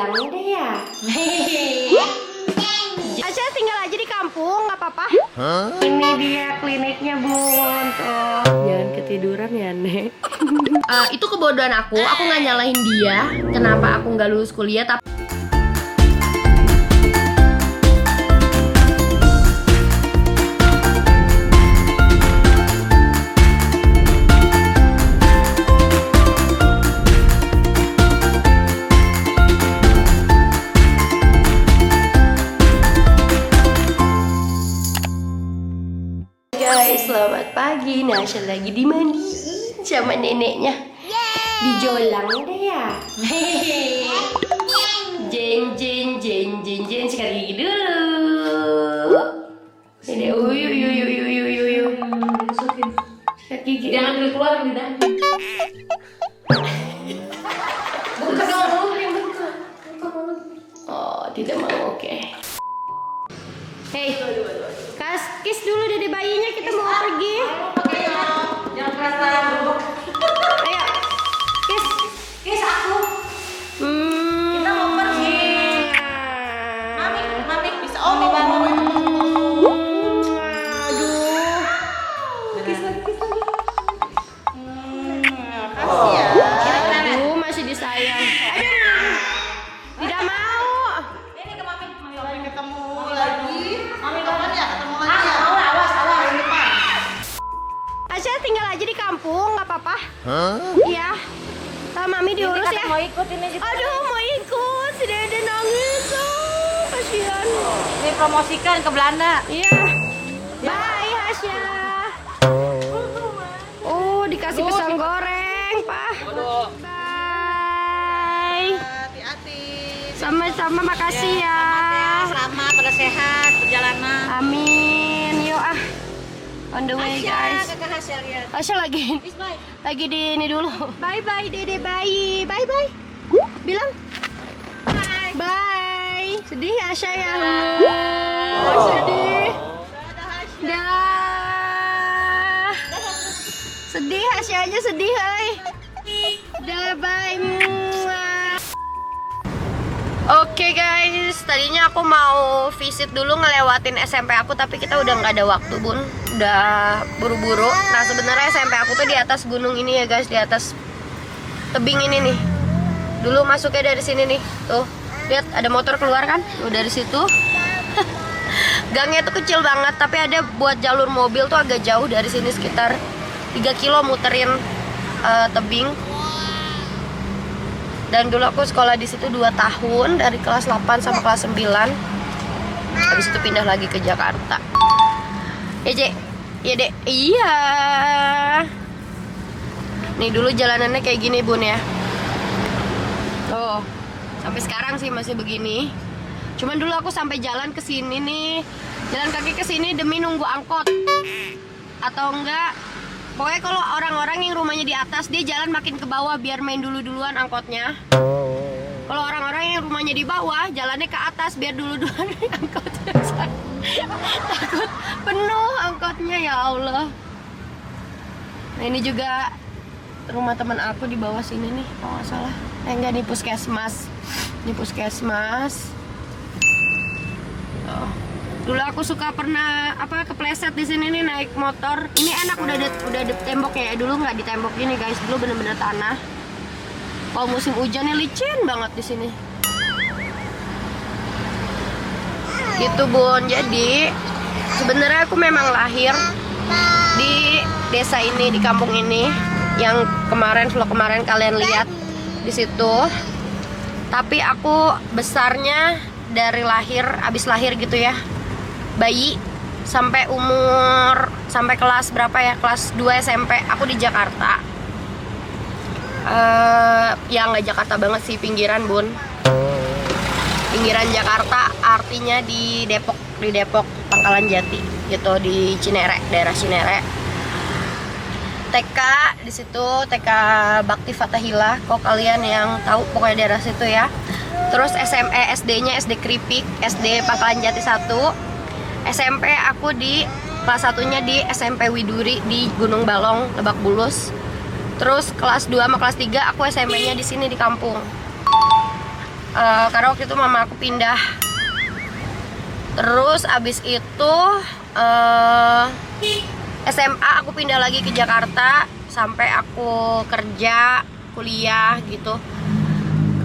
Yang deh ya. Asya tinggal aja di kampung, nggak apa-apa. Ini dia kliniknya Bun. Tuh. Jangan ketiduran ya Nek. Itu kebodohan aku nggak nyalahin dia. Kenapa aku nggak lulus kuliah? Tapi Guys, selamat pagi. Nasya lagi dimandiin sama neneknya. Dijolang deh ya. Jeng jeng jeng jeng jeng, sekali gigi dulu. Dede uyu uyu uyu uyu uyu uyu. Sikat gigi. jangan keluar Linda. Buka dong, yang buka. Oh, tidak mau. Oke. Hey, kiss dulu dede bayinya, kita mau pergi. Jangan kerasa. Ayo, kiss. Kiss aku. Kita mau pergi. Mami bisa Omi bangun. Aduh. Kiss lagi, kiss lagi. Kasih ya. Aduh, masih disayang. Aduh. Tidak mau. Ini ke Mami. Mami ketemu lagi. Mami kapan ya ketemu lagi ya? Awas di depan. Asya tinggal aja di kampung, nggak apa-apa. Iya. Sama Mami diurus ya. Mau ikut ini juga. Aduh, mau ikut. Si Dede nangis. Oh, kasihan. Ini promosikan ke Belanda. Iya. Bye, Hasya. Oh, dikasih pisang goreng, Pak. Bye. Hati-hati. Sama-sama, makasih ya. Selamat pada sehat perjalanan. Amin. Yuk ah. On the way, guys. Kakak hasil ya. Asya lagi di ini dulu. Bye bye Dede bayi. Bye bye. Bilang bye. Bye. Sedih ya Asya ya. Sedih. Dah. Sedih Asya aja sedih, hai. Dah bye. Oke guys, tadinya aku mau visit dulu ngelewatin SMP aku, tapi kita udah nggak ada waktu Bun, udah buru-buru. Nah sebenarnya SMP aku tuh di atas gunung ini ya guys, di atas tebing ini nih. Dulu masuknya dari sini nih, tuh lihat ada motor keluar kan, tuh dari situ. Gangnya tuh kecil banget, tapi ada buat jalur mobil tuh agak jauh dari sini, sekitar 3 kilo muterin tebing. Dan dulu aku sekolah di situ 2 tahun, dari kelas 8 sampai kelas 9. Habis itu pindah lagi ke Jakarta. Ya, Cek. Iya, Dek. Iya. Nih dulu jalanannya kayak gini, Bun ya. Oh. Sampai sekarang sih masih begini. Cuman dulu aku sampai jalan ke sini nih. Jalan kaki ke sini demi nunggu angkot. Atau enggak, pokoknya kalau orang-orang yang rumahnya di atas, dia jalan makin ke bawah biar main dulu-duluan angkotnya. Kalau orang-orang yang rumahnya di bawah, jalannya ke atas biar dulu-duluan angkotnya. Takut penuh angkotnya, ya Allah. Nah ini juga rumah teman aku di bawah sini nih, kalau nggak salah. Enggak, nih puskesmas. Ini puskesmas. Oh. Dulu aku suka pernah kepleset di sini nih naik motor. Ini enak udah ada temboknya ya. Dulu nggak di tembok gini guys. Dulu bener-bener tanah. Kalau musim hujannya licin banget di sini. Gitu Bun. Jadi sebenarnya aku memang lahir di desa ini, di kampung ini, yang vlog kemarin kalian lihat di situ. Tapi aku besarnya dari abis lahir gitu ya, bayi sampai kelas berapa ya, kelas 2 SMP aku di Jakarta. Ya nggak Jakarta banget sih, pinggiran Bun, pinggiran Jakarta, artinya di Depok Pangkalan Jati gitu, di Cinere, daerah Cinere. TK di situ, TK Bakti Fatahillah, kok kalian yang tahu pokoknya daerah situ ya. Terus SD-nya SD Kripik, SD Pangkalan Jati 1. SMP aku di kelas 1-nya di SMP Widuri di Gunung Balong, Lebak Bulus. Terus kelas 2 sama kelas 3 aku SMP-nya di sini di kampung. Karena waktu itu mama aku pindah. Terus abis itu SMA aku pindah lagi ke Jakarta sampai aku kerja, kuliah gitu.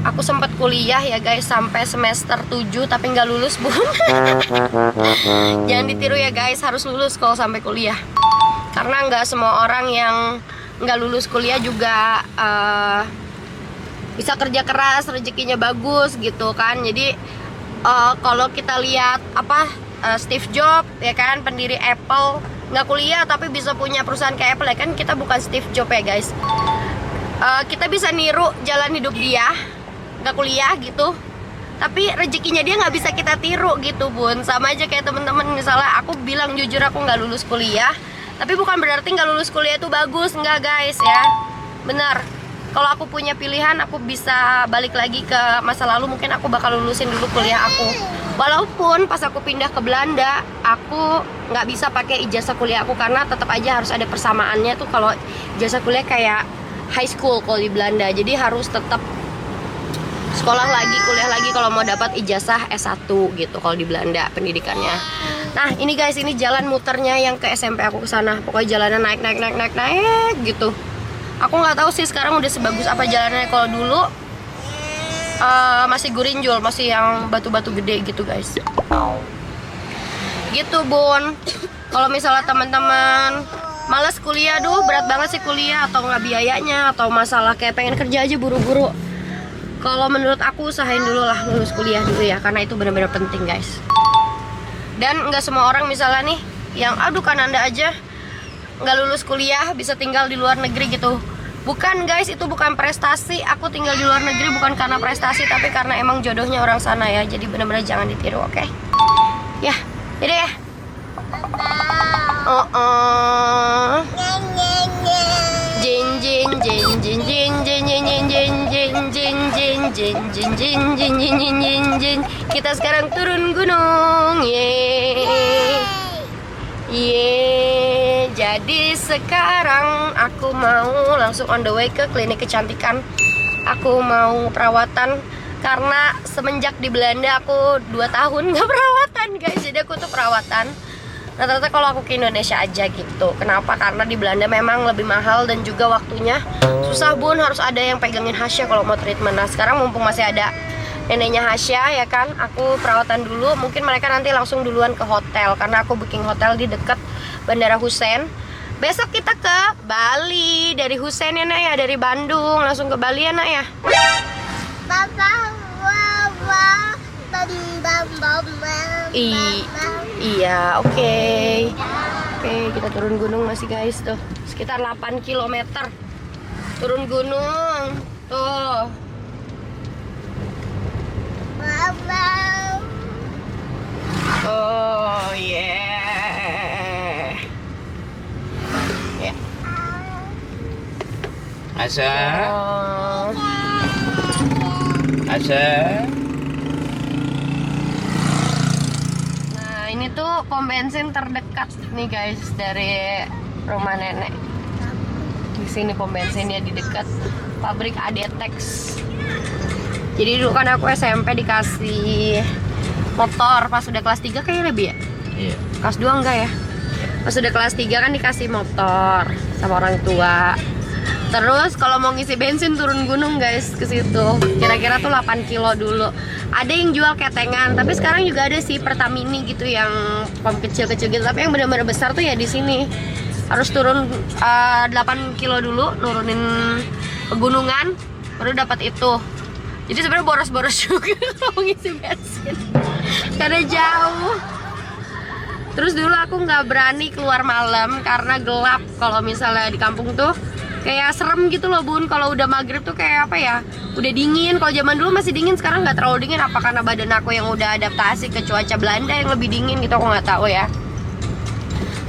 Aku sempat kuliah ya guys sampai semester 7 tapi nggak lulus, Bun. Jangan ditiru ya guys, harus lulus kalau sampai kuliah. Karena nggak semua orang yang nggak lulus kuliah juga bisa kerja keras, rezekinya bagus gitu kan. Jadi kalau kita lihat Steve Jobs ya kan, pendiri Apple, nggak kuliah tapi bisa punya perusahaan kayak Apple ya kan. Kita bukan Steve Jobs ya guys. Kita bisa niru jalan hidup dia, nggak kuliah gitu, tapi rezekinya dia nggak bisa kita tiru gitu, Bun. Sama aja kayak temen-temen, misalnya aku bilang jujur aku nggak lulus kuliah, tapi bukan berarti nggak lulus kuliah itu bagus, nggak guys ya. Benar, kalau aku punya pilihan aku bisa balik lagi ke masa lalu, mungkin aku bakal lulusin dulu kuliah aku. Walaupun pas aku pindah ke Belanda aku nggak bisa pakai ijazah kuliah aku, karena tetap aja harus ada persamaannya tuh. Kalau ijazah kuliah kayak high school kalau di Belanda, jadi harus tetap sekolah lagi, kuliah lagi kalau mau dapat ijazah S1 gitu kalau di Belanda pendidikannya. Nah, ini guys, ini jalan muternya yang ke SMP aku ke sana. Pokoknya jalannya naik gitu. Aku nggak tahu sih sekarang udah sebagus apa jalannya. Kalau dulu masih gurinjol, masih yang batu-batu gede gitu, guys. Gitu, Bun. Kalau misalnya teman-teman males kuliah, berat banget sih kuliah, atau nggak biayanya, atau masalah kayak pengen kerja aja buru-buru, kalau menurut aku usahain dulu lah lulus kuliah dulu ya, karena itu benar-benar penting guys. Dan nggak semua orang misalnya nih yang kan Anda aja nggak lulus kuliah bisa tinggal di luar negeri gitu. Bukan guys, itu bukan prestasi. Aku tinggal di luar negeri bukan karena prestasi, tapi karena emang jodohnya orang sana ya. Jadi benar-benar jangan ditiru, oke? Ya, jadi ya. Kita sekarang turun gunung, Jadi sekarang aku mau langsung on the way ke klinik kecantikan. Aku mau perawatan karena semenjak di Belanda aku 2 tahun nggak perawatan guys. Jadi aku tuh perawatan rata-rata kalau aku ke Indonesia aja gitu. Kenapa? Karena di Belanda memang lebih mahal dan juga waktunya susah, Bun. Harus ada yang pegangin Hasya kalau mau treatment. Nah, sekarang mumpung masih ada neneknya Hasya ya kan, aku perawatan dulu. Mungkin mereka nanti langsung duluan ke hotel karena aku booking hotel di dekat Bandara Hussein. Besok kita ke Bali dari Hussein ya, Nak ya, dari Bandung langsung ke Bali ya, Nak ya. Iya, oke, kita turun gunung masih guys tuh, sekitar 8 km turun gunung tuh. Oh yeah. Asa. Nah, ini tuh pom bensin terdekat nih guys dari rumah nenek. Di sini pom bensinnya di dekat pabrik Adetex. Jadi dulu kan aku SMP dikasih motor pas udah kelas 3 kayaknya lebih ya? Iya. Kelas 2 enggak ya? Pas udah kelas 3 kan dikasih motor sama orang tua. Terus kalau mau ngisi bensin turun gunung guys ke situ. Kira-kira tuh 8 kilo dulu. Ada yang jual ketengan, tapi sekarang juga ada sih Pertamini gitu yang pom kecil-kecil gitu. Tapi yang benar-benar besar tuh ya di sini. Harus turun 8 kilo dulu, nurunin pegunungan, baru dapat itu. Jadi sebenarnya boros-boros juga kalau ngisi bensin karena jauh. Terus dulu aku nggak berani keluar malam karena gelap. Kalau misalnya di kampung tuh kayak serem gitu loh, Bun. Kalau udah maghrib tuh kayak apa ya, udah dingin. Kalau zaman dulu masih dingin, sekarang nggak terlalu dingin. Apa karena badan aku yang udah adaptasi ke cuaca Belanda yang lebih dingin gitu, aku nggak tahu ya.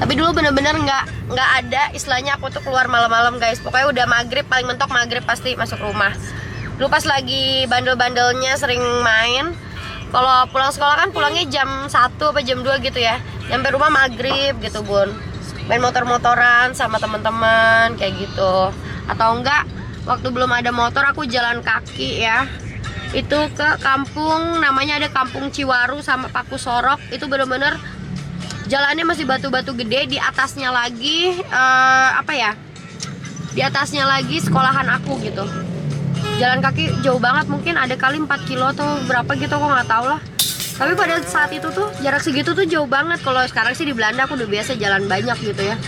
Tapi dulu bener-bener nggak ada istilahnya aku tuh keluar malam-malam guys. Pokoknya udah maghrib, paling mentok maghrib pasti masuk rumah. Dulu pas lagi bandel-bandelnya sering main. Kalau pulang sekolah kan pulangnya jam 1 apa jam 2 gitu ya. Nyampe rumah maghrib gitu, Bun. Main motor-motoran sama teman-teman kayak gitu. Atau enggak, waktu belum ada motor aku jalan kaki ya. itu ke kampung, namanya ada Kampung Ciwaru sama Paku Sorok. Itu bener-bener jalannya masih batu-batu gede. Di atasnya lagi di atasnya lagi sekolahan aku gitu. Jalan kaki jauh banget, mungkin ada kali 4 kilo atau berapa gitu, aku nggak tahu lah. Tapi pada saat itu tuh jarak segitu tuh jauh banget. Kalau sekarang sih di Belanda aku udah biasa jalan banyak gitu ya.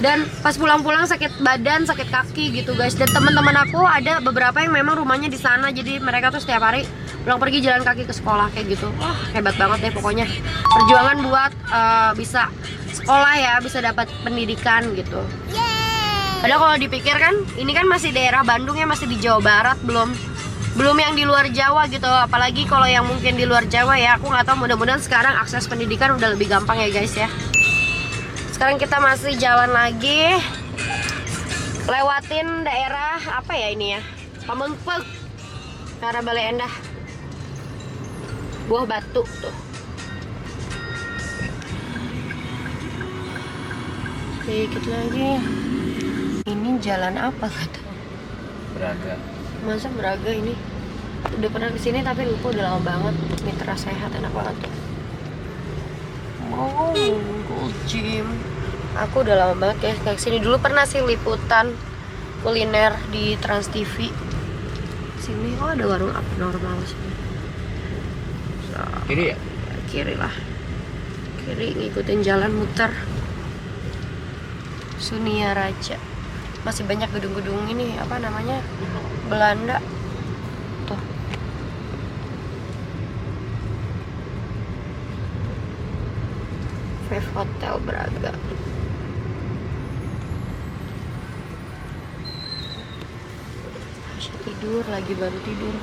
Dan pas pulang-pulang sakit badan, sakit kaki gitu guys. Dan teman-teman aku ada beberapa yang memang rumahnya di sana, jadi mereka tuh setiap hari pulang pergi jalan kaki ke sekolah kayak gitu. Wah, hebat banget deh pokoknya. Perjuangan buat bisa sekolah ya, bisa dapat pendidikan gitu. Padahal kalau dipikir kan, ini kan masih daerah Bandung ya, masih di Jawa Barat, belum yang di luar Jawa gitu. Apalagi kalau yang mungkin di luar Jawa ya, aku nggak tahu, mudah-mudahan sekarang akses pendidikan udah lebih gampang ya guys ya. Sekarang kita masih jalan lagi, lewatin daerah apa ya ini ya, Pamengpeuk ke arah Bale Endah, Buah Batu tuh. Dikit lagi. Ini jalan apa kata? Braga. Masa Braga ini? Udah pernah kesini tapi lupa, udah lama banget. Mitra Sehat enak banget tuh. Oh, Gold Gym. Aku udah lama banget guys ke sini. Dulu pernah sih liputan kuliner di Trans TV. Sini ada warung abnormal sini. So, Kiri ya? kiri lah. Kiri ngikutin jalan muter. Sunia Raja. Masih banyak gedung-gedung ini apa namanya? Belanda. Tuh. Five Hotel Braga. Masih tidur lagi, baru tidur.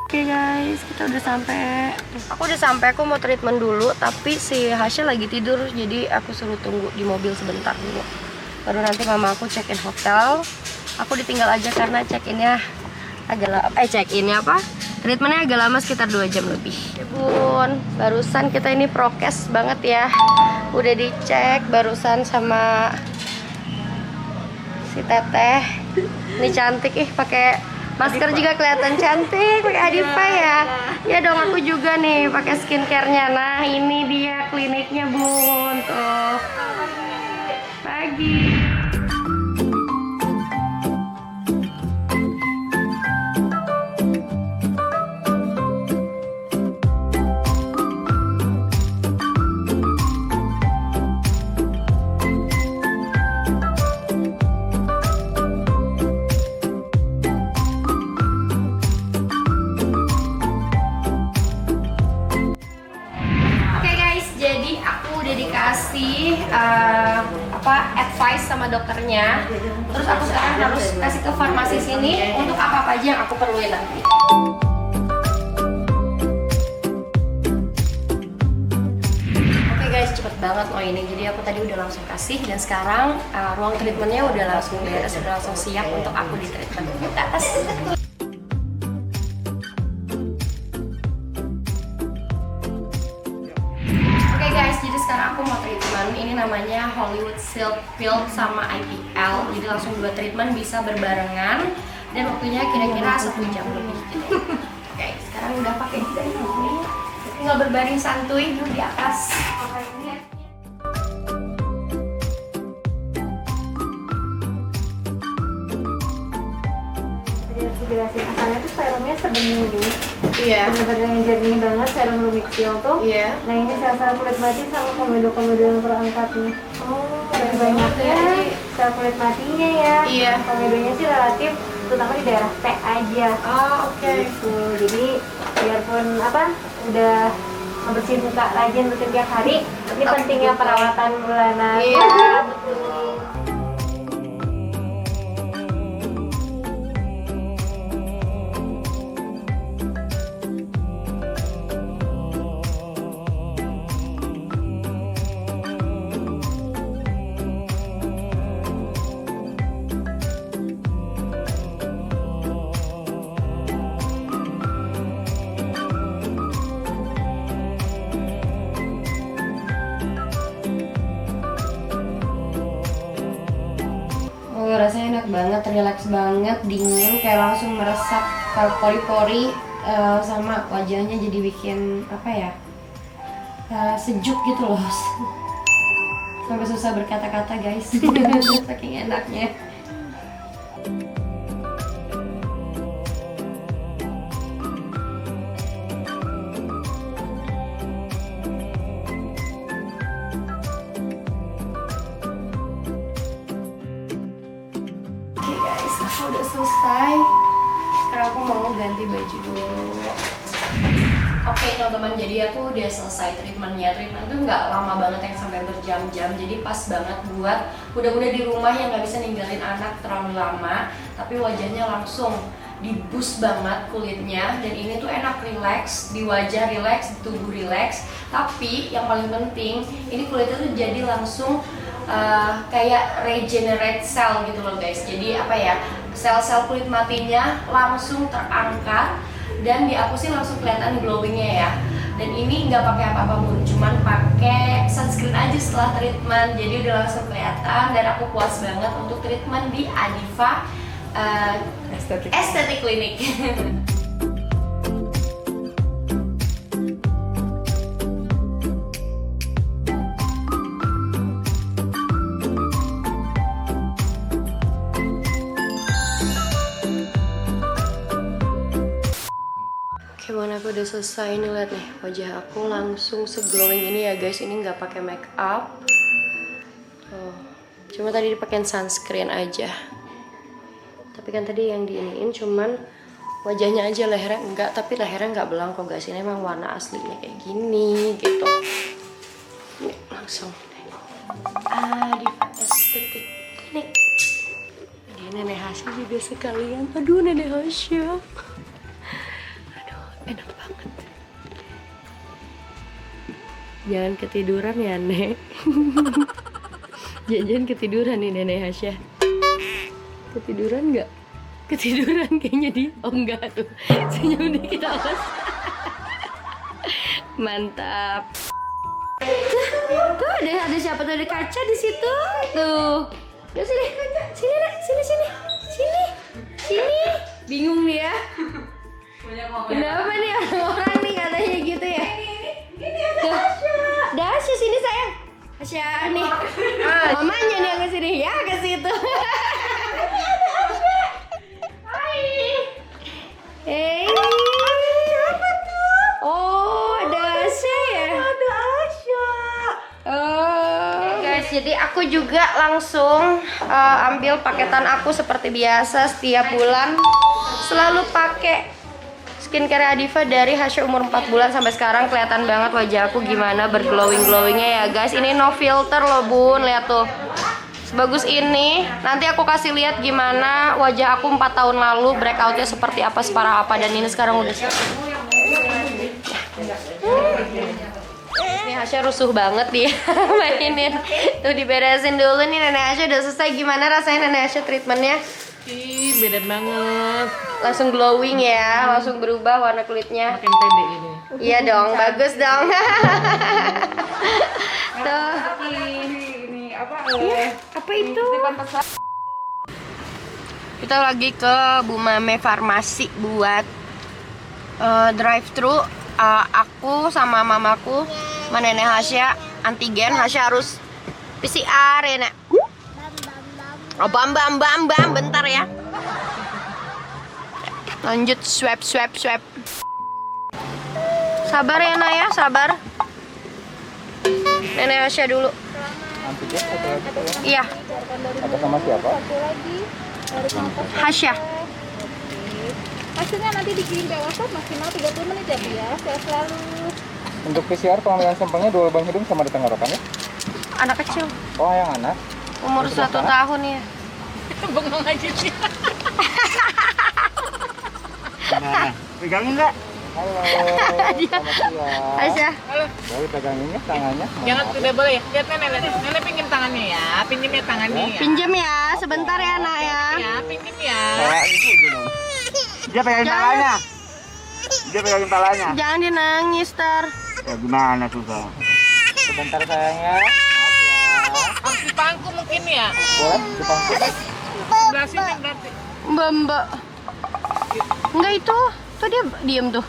Oke guys, kita udah sampai. Aku udah sampai, aku mau treatment dulu, tapi si Hasya lagi tidur, jadi aku suruh tunggu di mobil sebentar dulu. Baru nanti mama aku check in hotel. Aku ditinggal aja karena check-innya agak lama. Check-innya apa? Treatmentnya agak lama, sekitar 2 jam lebih. Ya bun, barusan kita ini prokes banget ya. Udah dicek barusan sama si Teteh. Ini cantik pakai masker juga kelihatan cantik, pakai Adipa ya. Ya dong, aku juga nih pakai skincare-nya. Nah, ini dia kliniknya, Bun. Tuh. Pagi. Dikasih advice sama dokternya. Terus aku sekarang harus kasih ke farmasi sini untuk apa aja yang aku perluin nanti. Oke guys, cepet banget loh ini. Jadi aku tadi udah langsung kasih, dan sekarang ruang treatmentnya udah langsung beres, udah langsung siap untuk aku di treatment ke atas. Sekarang aku mau treatment, ini namanya Hollywood Silk Film sama IPL. Jadi langsung 2 treatment bisa berbarengan, dan waktunya kira-kira 1 jam lebih gitu. Oke, sekarang udah pakai ini, tinggal berbaring santuy dulu di atas. Jelasin asalnya tuh serumnya sebening ini. Iya. Bener-bener yang jernih banget serum Lumixil tuh. Iya. Nah ini sel-sel kulit mati sama komedo-komedo yang perangkat nih. Oh, Lebih banyaknya sel kulit matinya ya. Iya. Komedonya sih relatif, terutama di daerah T aja. Oh, oke. Gitu. Jadi biarpun udah ngebersihin muka rajin rutin tiap hari, ini pentingnya perawatan bulanan. Iya, betul. banget, dingin, kayak langsung meresap ke pori-pori, sama wajahnya jadi bikin apa ya, sejuk gitu loh. Sampai susah berkata-kata guys. Saking enaknya. Oke guys, aku udah selesai. Sekarang aku mau ganti baju dulu. Oke teman-teman, jadi aku udah selesai treatmentnya. Treatment tuh nggak lama banget yang sampai berjam-jam. Jadi pas banget buat udah di rumah yang nggak bisa ninggalin anak terlalu lama. Tapi wajahnya langsung di-boost banget kulitnya. Dan ini tuh enak, relax, di wajah relax, di tubuh relax. Tapi yang paling penting, ini kulitnya tuh jadi langsung kayak regenerate cell gitu loh guys. Jadi apa ya, sel-sel kulit matinya langsung terangkat. Dan di aku sih langsung kelihatan glowingnya ya. Dan ini nggak pakai apa-apa pun, cuman pakai sunscreen aja setelah treatment. Jadi udah langsung kelihatan dan aku puas banget untuk treatment di Adifa Aesthetic Clinic. Gimana, aku udah selesai nih, lihat nih wajah aku langsung seglowing ini ya guys. Ini nggak pakai make up, cuma tadi dipakein sunscreen aja. Tapi kan tadi yang diiniin cuman wajahnya aja, lehernya enggak. Tapi lehernya nggak belang kok guys, ini emang warna aslinya kayak gini gitu. Ini langsung Adifa Aesthetic Clinic. Ini Nenek Hasya juga sekalian. Aduh Nenek Hasya, enak banget. Jangan ketiduran ya Nek. Jangan ketiduran nih Nenek Hasya. Ketiduran nggak? Ketiduran kayaknya dia. Oh enggak tuh, senyum dikit awas. Mantap. Tuh ada siapa tuh, ada kaca di situ tuh. Udah sini, sini Nek, sini. Bingung nih ya. Kenapa nih orang nih katanya gitu ya? Ini ada Hasya. Ada Hasya, sini sayang. Hasya nih. Mamanya nih yang ke sini ya, ke situ. Ini ada Hasya. Hai. Hey. Siapa tuh? Oh, ada Hasya ya? Ada Hasya. Oh. Guys, jadi aku juga langsung ambil paketan aku seperti biasa setiap bulan. Selalu pakai skincare Adifa dari Hasya umur 4 bulan sampai sekarang. Kelihatan banget wajah aku gimana berglowing-glowingnya ya guys. Ini no filter loh bun, lihat tuh. Sebagus ini. Nanti aku kasih lihat gimana wajah aku 4 tahun lalu, breakoutnya seperti apa, separah apa. Dan ini sekarang udah Ini Hasya rusuh banget dia mainin. Tuh diberesin dulu nih. Nenek Hasya udah selesai. Gimana rasanya Nenek Hasya treatmentnya? Ih, beda banget. Langsung glowing ya, langsung berubah warna kulitnya. Makin pede ini. Iya dong, bagus dong. Tuh. Ini apa? Apa itu? Kita lagi ke Bu Mame Farmasi buat drive thru. Aku sama mamaku, sama Nenek Hasya antigen. Hasya harus PCR ya Nek. Oh bam, bentar ya. Lanjut swab. Sabar ya Nak ya, sabar. Nenek Hasya dulu. Antigen satu lagi Pak, ya? Iya, Atas nama siapa? Hasya. Hasilnya nanti dikirim ke WhatsApp maksimal 30 menit ya Bu ya. Sehat selalu. Untuk PCR pengambilan sampelnya 2 lubang hidung sama di tenggorokan ya? Anak kecil, Oh yang anak? umur 1 tahun ya. Bengong aja sih. Nah, pegangin nggak? Halo, selamat siang. Hasya. Boleh pegangin ya tangannya? Jangan, tidak boleh ya. Lihat nenek. Nenek pinjam tangannya ya. Pinjam ya tangannya ya. Pinjem ya, sebentar ya Nak ya. Ya, pinjam ya. Kayak gitu dong. Dia pegangin palanya. Dia pegangin palanya. Jangan dia nangis, Tar. Ya gimana susah? Sebentar sayangnya. Maaf ya. Harus dipangku mungkin ya. Boleh dipangku? Sebelah sini berarti. Mbak. Enggak itu. Tuh dia diem tuh.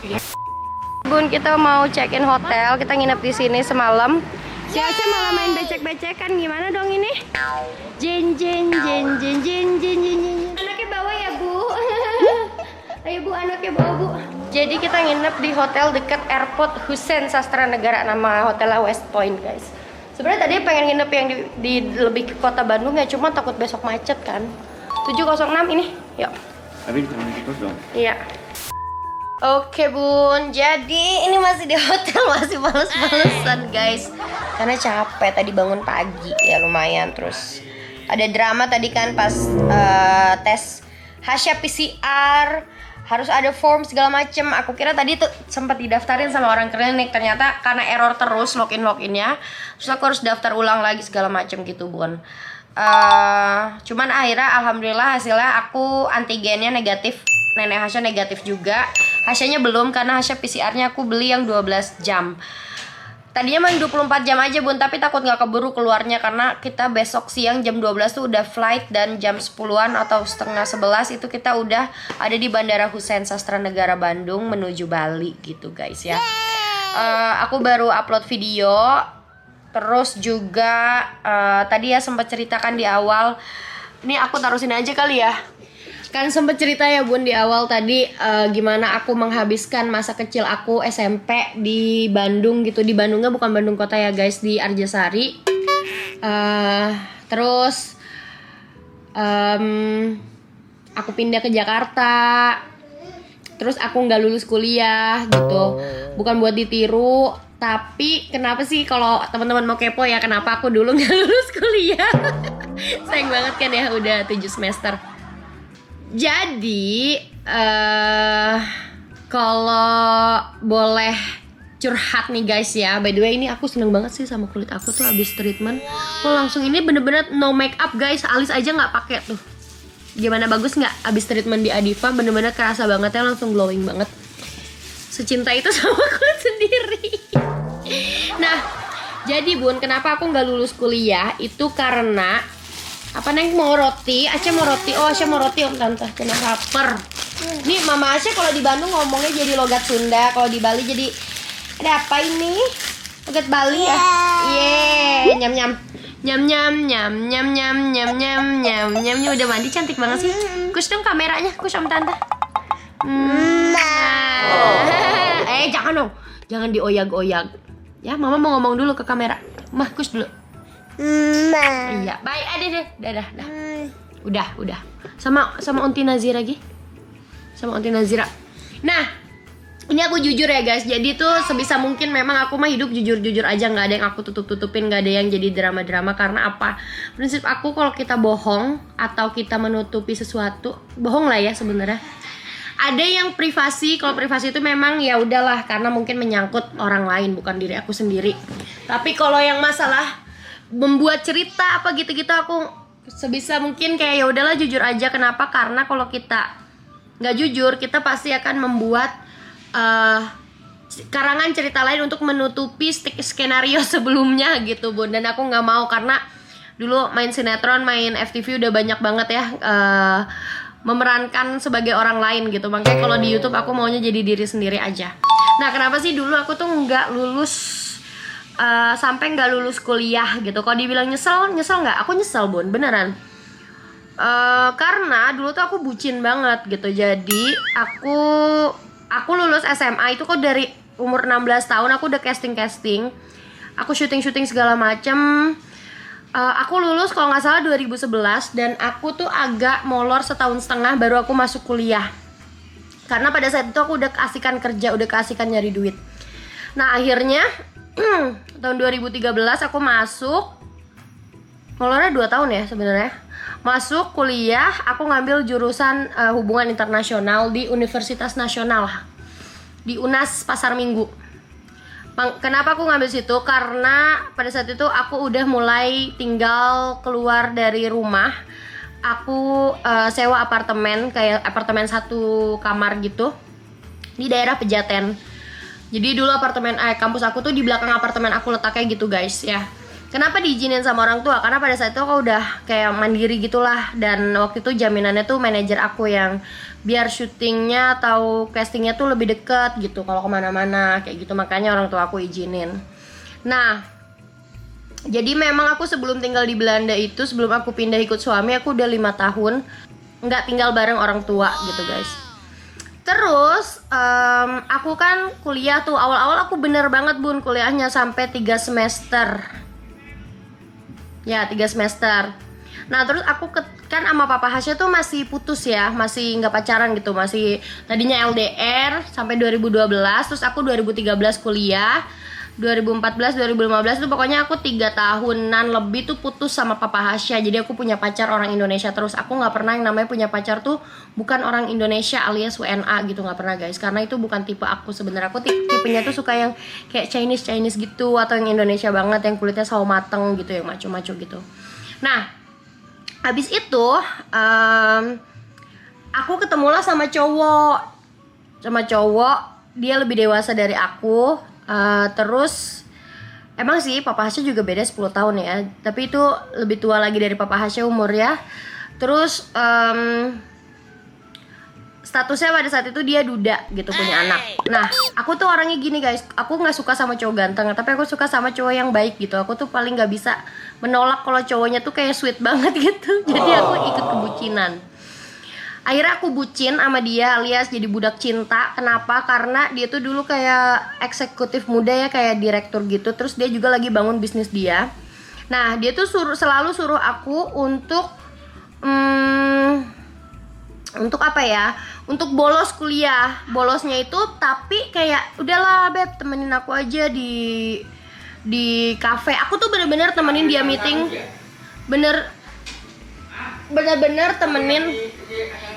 Bun, kita mau check-in hotel. Kita nginep di sini semalam. Si Aca malah main becek-becekan. Gimana dong ini? Jen. Anaknya bawa ya, Bu. Ayo Bu, anaknya bawa, Bu. Jadi kita nginep di hotel dekat airport Hussein Sastra Negara. Nama hotelnya West Point, guys. Sebenarnya tadi pengen nginep yang di lebih ke kota Bandung ya, cuma takut besok macet kan. 706 ini. Yuk. Tapi di taman tikus dong. Iya. Oke Bun, jadi ini masih di hotel, masih males-malesan guys. Karena capek tadi bangun pagi ya lumayan. Terus ada drama tadi kan pas tes Hasya PCR, harus ada form segala macem. Aku kira tadi tuh sempat didaftarin sama orang klinik, ternyata karena error terus loginnya. Terus aku harus daftar ulang lagi segala macem gitu Bun. Cuman akhirnya alhamdulillah hasilnya aku antigennya negatif. Nenek Hasya negatif juga. Hasyanya belum karena Hasya PCR-nya aku beli yang 12 jam. Tadinya main 24 jam aja Bun, tapi takut nggak keburu keluarnya karena kita besok siang jam 12 tuh udah flight, dan jam 10-an atau setengah 11 itu kita udah ada di Bandara Hussein Sastra Negara Bandung menuju Bali gitu guys ya. Aku baru upload video. Terus juga tadi ya sempat ceritakan di awal. Ini aku taruh sini aja kali ya. Kan sempat cerita ya Bun di awal tadi gimana aku menghabiskan masa kecil aku SMP di Bandung gitu. Di Bandungnya bukan Bandung kota ya guys, di Arjasari. Terus aku pindah ke Jakarta. Terus aku nggak lulus kuliah gitu. Bukan buat ditiru, tapi kenapa sih kalau teman-teman mau kepo ya kenapa aku dulu nggak lulus kuliah? Sayang banget kan ya udah 7 semester. Jadi kalau boleh curhat nih guys ya, by the way ini aku seneng banget sih sama kulit aku tuh abis treatment. Oh langsung ini bener-bener no make up guys, alis aja nggak pakai tuh. Gimana, bagus nggak? Abis treatment di Adiva bener-bener kerasa banget ya, langsung glowing banget. Secinta itu sama kulit sendiri. Nah jadi Bun, kenapa aku nggak lulus kuliah itu karena apa Neng mau roti, Aca mau roti. Oh Aca mau roti om tante, kena lapar. Nih mama Aca kalau di Bandung ngomongnya jadi logat Sunda, kalau di Bali jadi ada apa ini? Logat Bali ya? Yeay, nyam nyam nyam nyam nyam nyam nyam nyam nyam nyam nyam. Udah mandi cantik banget sih. Kus dong kameranya, kus om tante. Jangan dong, jangan dioyag-oyag. Ya mama mau ngomong dulu ke kamera. Mah kus dulu. Iya, baik, ada deh, dah. Udah. Sama Onti Nazira lagi. Sama Onti Nazira. Nah, ini aku jujur ya guys. Jadi tuh sebisa mungkin memang aku mah hidup jujur-jujur aja, nggak ada yang aku tutup-tutupin, nggak ada yang jadi drama-drama. Karena apa? Prinsip aku kalau kita bohong atau kita menutupi sesuatu, bohong lah ya sebenarnya. Ada yang privasi, kalau privasi itu memang ya udahlah karena mungkin menyangkut orang lain bukan diri aku sendiri. Tapi kalau yang masalah membuat cerita apa gitu-gitu aku sebisa mungkin kayak ya udahlah jujur aja. Kenapa? Karena kalau kita nggak jujur kita pasti akan membuat karangan cerita lain untuk menutupi skenario sebelumnya gitu Bun. Dan aku nggak mau karena dulu main sinetron, main FTV udah banyak banget ya memerankan sebagai orang lain gitu. Makanya kalau di YouTube aku maunya jadi diri sendiri aja. Nah kenapa sih dulu aku tuh nggak lulus sampai nggak lulus kuliah gitu. Kalau dibilang nyesel nggak? Aku nyesel Bun, beneran. Karena dulu tuh aku bucin banget gitu. Jadi aku lulus SMA itu kok dari umur 16 tahun aku udah casting. Aku syuting segala macem. Aku lulus kalau nggak salah 2011 dan aku tuh agak molor setahun setengah baru aku masuk kuliah. Karena pada saat itu aku udah keasikan kerja, udah keasikan nyari duit. Nah akhirnya tahun 2013 aku masuk, molornya 2 tahun ya sebenarnya. Masuk kuliah, aku ngambil jurusan hubungan internasional di Universitas Nasional di UNAS Pasar Minggu. Kenapa aku ngambil situ? Karena pada saat itu aku udah mulai tinggal keluar dari rumah. Aku sewa apartemen, kayak apartemen 1 kamar gitu di daerah Pejaten. Jadi dulu apartemen kampus aku tuh di belakang apartemen aku letaknya gitu guys ya. Kenapa diizinin sama orang tua? Karena pada saat itu aku udah kayak mandiri gitulah. Dan waktu itu jaminannya tuh manajer aku yang biar syutingnya atau castingnya tuh lebih deket gitu kalau kemana-mana kayak gitu. Makanya orang tua aku izinin. Nah, jadi memang aku sebelum tinggal di Belanda itu, sebelum aku pindah ikut suami, aku udah 5 tahun nggak tinggal bareng orang tua gitu guys. Terus aku kan kuliah tuh, awal-awal aku bener banget bun kuliahnya sampai 3 semester. Ya 3 semester. Nah terus aku kan sama Papa Hasya tuh masih putus ya, masih nggak pacaran gitu, masih tadinya LDR sampai 2012, terus aku 2013 kuliah, 2014, 2015 tuh pokoknya aku 3 tahunan lebih tuh putus sama Papa Hasya. Jadi aku punya pacar orang Indonesia terus. Aku nggak pernah yang namanya punya pacar tuh bukan orang Indonesia alias WNA gitu, nggak pernah guys. Karena itu bukan tipe aku sebenarnya. Aku tipenya tuh suka yang kayak Chinese gitu, atau yang Indonesia banget yang kulitnya sawo mateng gitu, yang maco-maco gitu. Nah, habis itu aku ketemulah sama cowok. Dia lebih dewasa dari aku. Terus emang sih Papa Hasya juga beda 10 tahun ya, tapi itu lebih tua lagi dari Papa Hasya umur ya. Terus statusnya pada saat itu dia duda gitu, punya anak. Nah aku tuh orangnya gini guys, aku nggak suka sama cowok ganteng, tapi aku suka sama cowok yang baik gitu. Aku tuh paling nggak bisa menolak kalau cowoknya tuh kayak sweet banget gitu. Jadi aku ikut kebucinan. Akhirnya aku bucin sama dia alias jadi budak cinta. Kenapa? Karena dia tuh dulu kayak eksekutif muda ya, kayak direktur gitu. Terus dia juga lagi bangun bisnis dia. Nah dia tuh selalu suruh aku untuk apa ya? Untuk bolos kuliah. Bolosnya itu tapi kayak udahlah Beb, temenin aku aja di kafe. Aku tuh bener-bener temenin dia meeting. Bener-bener temenin.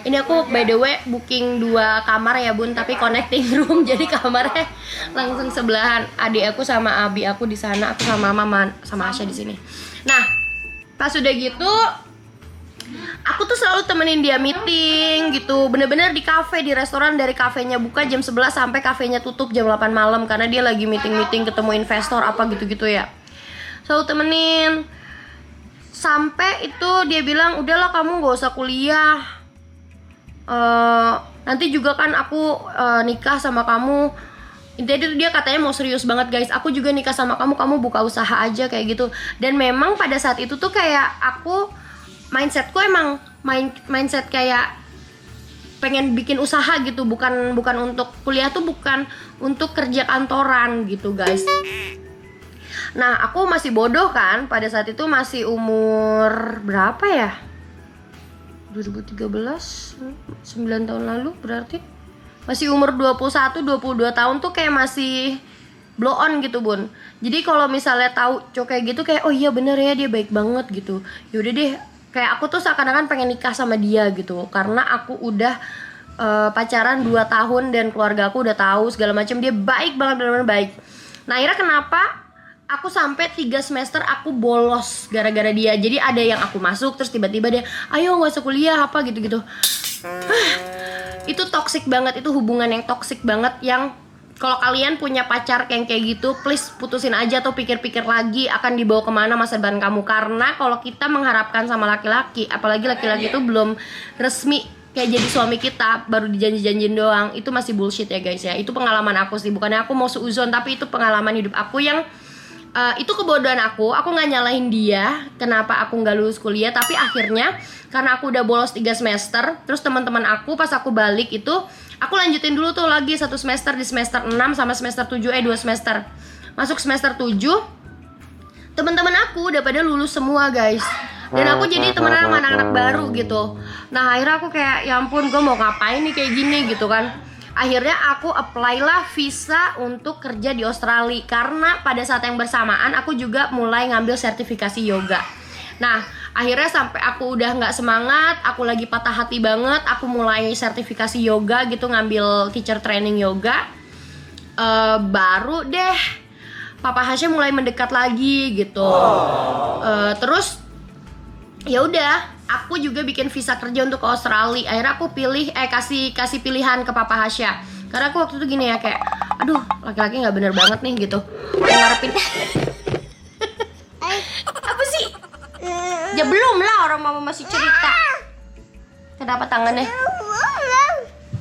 Ini aku by the way booking 2 kamar ya bun, tapi connecting room, jadi kamarnya langsung sebelahan. Adik aku sama abi aku di sana, aku sama mama sama Asya di sini. Nah pas udah gitu aku tuh selalu temenin dia meeting gitu, bener-bener di kafe, di restoran. Dari kafenya buka jam 11 sampai kafenya tutup jam 8 malam karena dia lagi meeting ketemu investor apa gitu-gitu ya. Selalu temenin sampai itu dia bilang udahlah kamu gak usah kuliah, nanti juga kan aku nikah sama kamu. Intinya dia katanya mau serius banget guys, aku juga nikah sama kamu, kamu buka usaha aja kayak gitu. Dan memang pada saat itu tuh kayak aku mindsetku emang mindset kayak pengen bikin usaha gitu, bukan untuk kuliah tuh, bukan untuk kerja kantoran gitu guys. Nah aku masih bodoh kan, pada saat itu masih umur berapa ya, 2013, 9 tahun lalu berarti masih umur 21, 22 tahun tuh kayak masih blow on gitu bun. Jadi kalau misalnya tahu cowok kayak gitu kayak oh iya bener ya dia baik banget gitu, yaudah deh, kayak aku tuh seakan-akan pengen nikah sama dia gitu. Karena aku udah pacaran 2 tahun dan keluarga aku udah tahu segala macam, dia baik banget, bener-bener baik. Nah akhirnya kenapa aku sampai 3 semester aku bolos gara-gara dia. Jadi ada yang aku masuk terus tiba-tiba dia ayo gak usah kuliah apa gitu-gitu. Itu toxic banget, itu hubungan yang toxic banget. Yang kalau kalian punya pacar kayak gitu, please putusin aja atau pikir-pikir lagi akan dibawa kemana masa depan kamu. Karena kalau kita mengharapkan sama laki-laki, apalagi laki-laki itu belum resmi kayak jadi suami kita, baru dijanji-janjiin doang, itu masih bullshit ya guys ya. Itu pengalaman aku sih, bukannya aku mau seuzon, tapi itu pengalaman hidup aku yang itu kebodohan aku nggak nyalahin dia kenapa aku nggak lulus kuliah. Tapi akhirnya karena aku udah bolos 3 semester, terus teman-teman aku pas aku balik itu aku lanjutin dulu tuh lagi 1 semester di semester 6 sama semester 7, 2 semester. Masuk semester 7 teman-teman aku udah pada lulus semua guys, dan aku jadi temenan sama anak-anak baru gitu. Nah akhirnya aku kayak ya ampun, gue mau ngapain nih kayak gini gitu kan. Akhirnya aku apply lah visa untuk kerja di Australia. Karena pada saat yang bersamaan aku juga mulai ngambil sertifikasi yoga. Nah akhirnya sampai aku udah nggak semangat, aku lagi patah hati banget, aku mulai sertifikasi yoga gitu, ngambil teacher training yoga. Baru deh Papa Hasya mulai mendekat lagi gitu. Terus ya udah, aku juga bikin visa kerja untuk ke Australia. Akhirnya aku kasih pilihan ke Papa Hasya. Karena aku waktu itu gini ya, kayak aduh laki-laki nggak bener banget nih gitu, ngarepin Ya belum lah, orang mama masih cerita. Kenapa tangannya?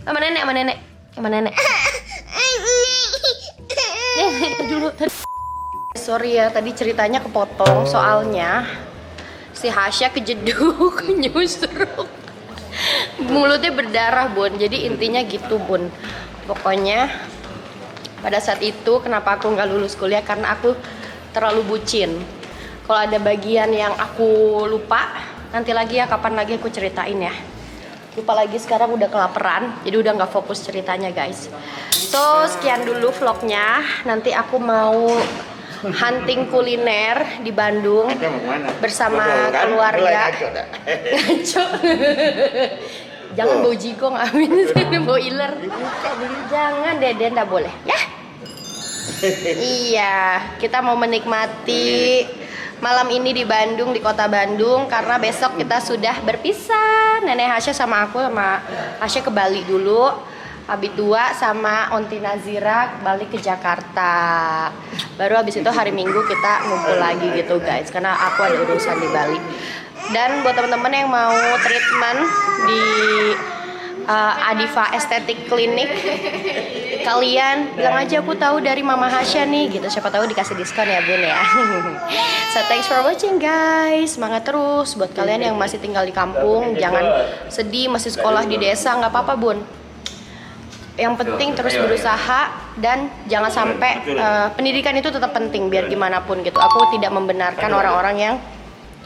Sama nenek, sama nenek, sama nenek. Dulu. Sorry ya, tadi ceritanya kepotong soalnya si Hasya kejeduk, nyusruk. Mulutnya berdarah, Bun. Jadi intinya gitu, Bun. Pokoknya pada saat itu kenapa aku nggak lulus kuliah, karena aku terlalu bucin. Kalau ada bagian yang aku lupa, nanti lagi ya, kapan lagi aku ceritain ya. Lupa lagi, sekarang udah kelaparan, jadi udah nggak fokus ceritanya, guys. So, sekian dulu vlognya. Nanti aku mau hunting kuliner di Bandung bersama keluarga. Ngaco. Jangan bau jigong, amin. Bau iler. Jangan, Deden, nggak boleh ya. Iya, kita mau menikmati malam ini di Bandung, di kota Bandung, karena besok kita sudah berpisah. Nenek Hasya sama aku, sama Hasya ke Bali dulu, Abi tua sama Onti Nazira balik ke Jakarta. Baru habis itu hari Minggu kita ngumpul lagi gitu, guys, karena aku ada urusan di Bali. Dan buat teman-teman yang mau treatment di Adifa Estetik Clinic, kalian bilang aja aku tahu dari Mama Hasya nih gitu, siapa tahu dikasih diskon ya, Bun ya. So thanks for watching, guys. Semangat terus buat kalian yang masih tinggal di kampung, jangan sedih, masih sekolah di desa, nggak apa-apa, Bun. Yang penting terus berusaha dan jangan sampai pendidikan itu tetap penting biar gimana pun gitu. Aku tidak membenarkan orang-orang yang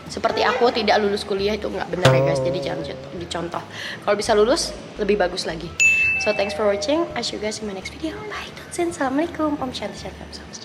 seperti aku tidak lulus kuliah, itu nggak benar ya, guys. Jadi jangan dicontoh. Kalau bisa lulus lebih bagus lagi. So thanks for watching. I see you guys in my next video. Bye. Assalamualaikum. Om Shanti.